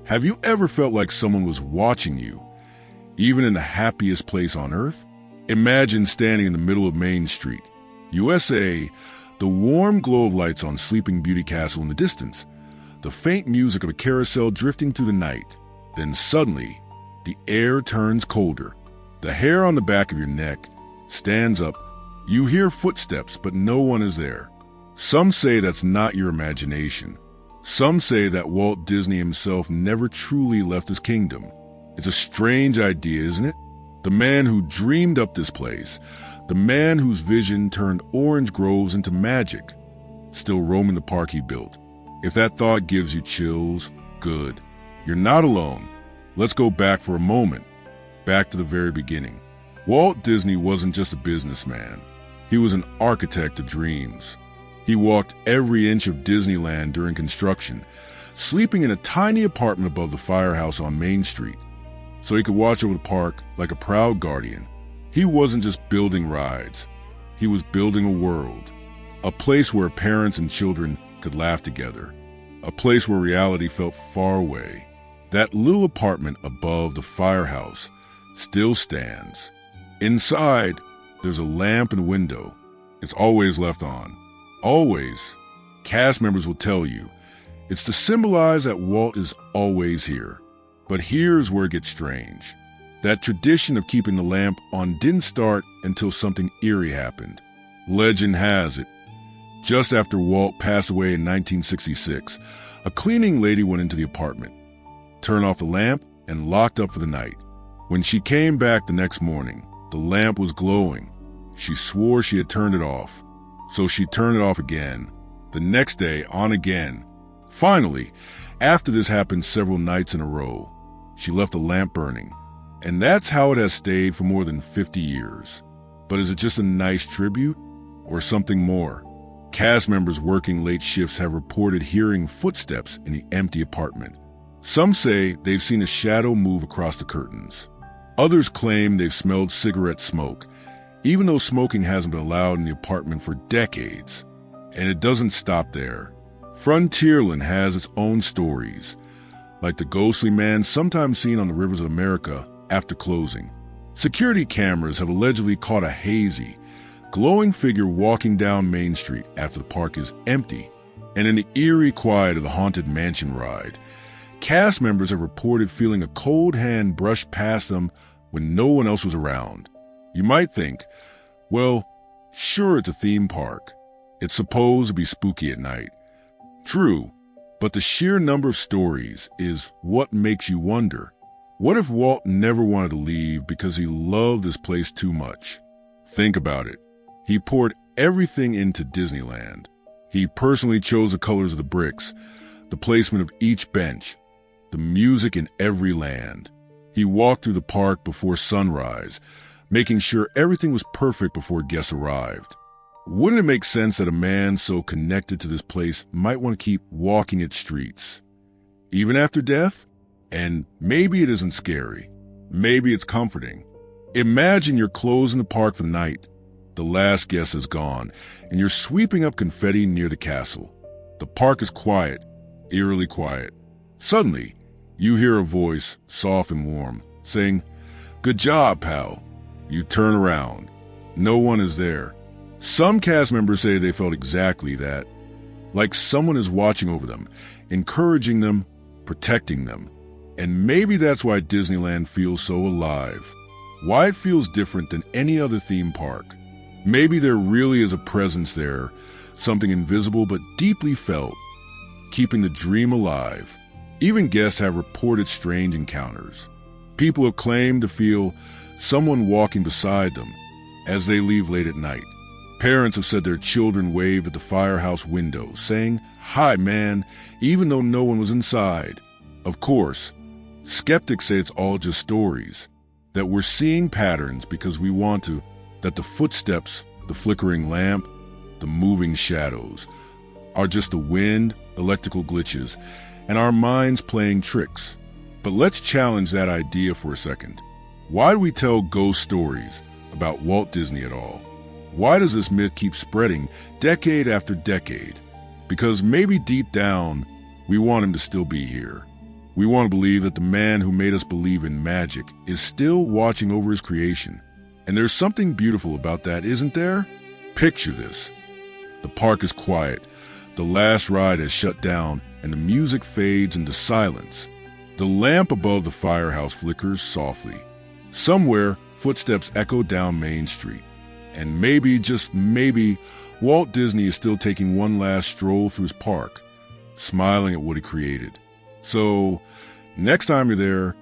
Have you ever felt like someone was watching you, even in the happiest place on earth? Imagine standing in the middle of Main Street, U.S.A., the warm glow of lights on Sleeping Beauty Castle in the distance, the faint music of a carousel drifting through the night. Then suddenly, the air turns colder. The hair on the back of your neck stands up. You hear footsteps, but no one is there. Some say that's not your imagination. Some say that Walt Disney himself never truly left his kingdom. It's a strange idea, isn't it? The man who dreamed up this place, the man whose vision turned orange groves into magic, still roaming the park he built. If that thought gives you chills, good. You're not alone. Let's go back for a moment, back to the very beginning. Walt Disney wasn't just a businessman. He was an architect of dreams. He walked every inch of Disneyland during construction, sleeping in a tiny apartment above the firehouse on Main Street, so he could watch over the park like a proud guardian. He wasn't just building rides. He was building a world, a place where parents and children could laugh together, a place where reality felt far away. That little apartment above the firehouse still stands. Inside, there's a lamp and window. It's always left on. Always. Cast members will tell you. It's to symbolize that Walt is always here. But here's where it gets strange. That tradition of keeping the lamp on didn't start until something eerie happened. Legend has it, just after Walt passed away in 1966, a cleaning lady went into the apartment, turned off the lamp, and locked up for the night. When she came back the next morning, the lamp was glowing. She swore she had turned it off. So she turned it off again. The next day, on again. Finally, after this happened several nights in a row, she left the lamp burning. And that's how it has stayed for more than 50 years. But is it just a nice tribute or something more? Cast members working late shifts have reported hearing footsteps in the empty apartment. Some say they've seen a shadow move across the curtains. Others claim they've smelled cigarette smoke, even though smoking hasn't been allowed in the apartment for decades. And it doesn't stop there. Frontierland has its own stories, like the ghostly man sometimes seen on the rivers of America after closing. Security cameras have allegedly caught a hazy, glowing figure walking down Main Street after the park is empty. And in the eerie quiet of the Haunted Mansion ride, cast members have reported feeling a cold hand brush past them when no one else was around. You might think, well, sure, it's a theme park. It's supposed to be spooky at night. True, but the sheer number of stories is what makes you wonder. What if Walt never wanted to leave because he loved this place too much? Think about it. He poured everything into Disneyland. He personally chose the colors of the bricks, the placement of each bench, the music in every land. He walked through the park before sunrise, making sure everything was perfect before guests arrived. Wouldn't it make sense that a man so connected to this place might want to keep walking its streets, even after death? And maybe it isn't scary. Maybe it's comforting. Imagine you're closing the park for the night. The last guest is gone, and you're sweeping up confetti near the castle. The park is quiet, eerily quiet. Suddenly, you hear a voice, soft and warm, saying, "Good job, pal." You turn around. No one is there. Some cast members say they felt exactly that, like someone is watching over them, encouraging them, protecting them. And maybe that's why Disneyland feels so alive, why it feels different than any other theme park. Maybe there really is a presence there, something invisible but deeply felt, keeping the dream alive. Even guests have reported strange encounters. People have claimed to feel someone walking beside them as they leave late at night. Parents have said their children waved at the firehouse window, saying, "Hi, man," even though no one was inside. Of course, skeptics say it's all just stories, that we're seeing patterns because we want to, that the footsteps, the flickering lamp, the moving shadows are just the wind, electrical glitches, and our minds playing tricks. But let's challenge that idea for a second. Why do we tell ghost stories about Walt Disney at all? Why does this myth keep spreading decade after decade? Because maybe deep down, we want him to still be here. We want to believe that the man who made us believe in magic is still watching over his creation. And there's something beautiful about that, isn't there? Picture this. The park is quiet. The last ride has shut down, and the music fades into silence. The lamp above the firehouse flickers softly. Somewhere, footsteps echo down Main Street. And maybe, just maybe, Walt Disney is still taking one last stroll through his park, smiling at what he created. So, next time you're there,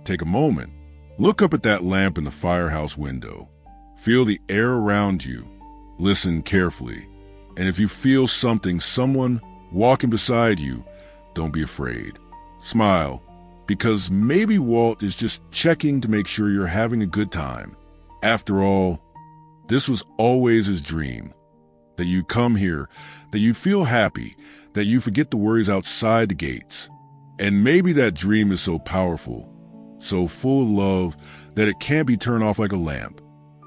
take a moment. Look up at that lamp in the firehouse window. Feel the air around you. Listen carefully. And if you feel someone walking beside you, don't be afraid. Smile, because maybe Walt is just checking to make sure you're having a good time. After all, this was always his dream. That you come here, that you feel happy, that you forget the worries outside the gates. And maybe that dream is so powerful, so full of love, that it can't be turned off like a lamp.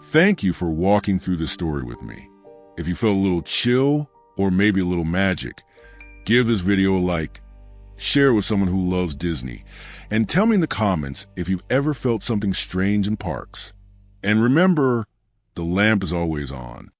Thank you for walking through this story with me. If you felt a little chill or maybe a little magic, give this video a like, share it with someone who loves Disney, and tell me in the comments if you've ever felt something strange in parks. And remember, the lamp is always on.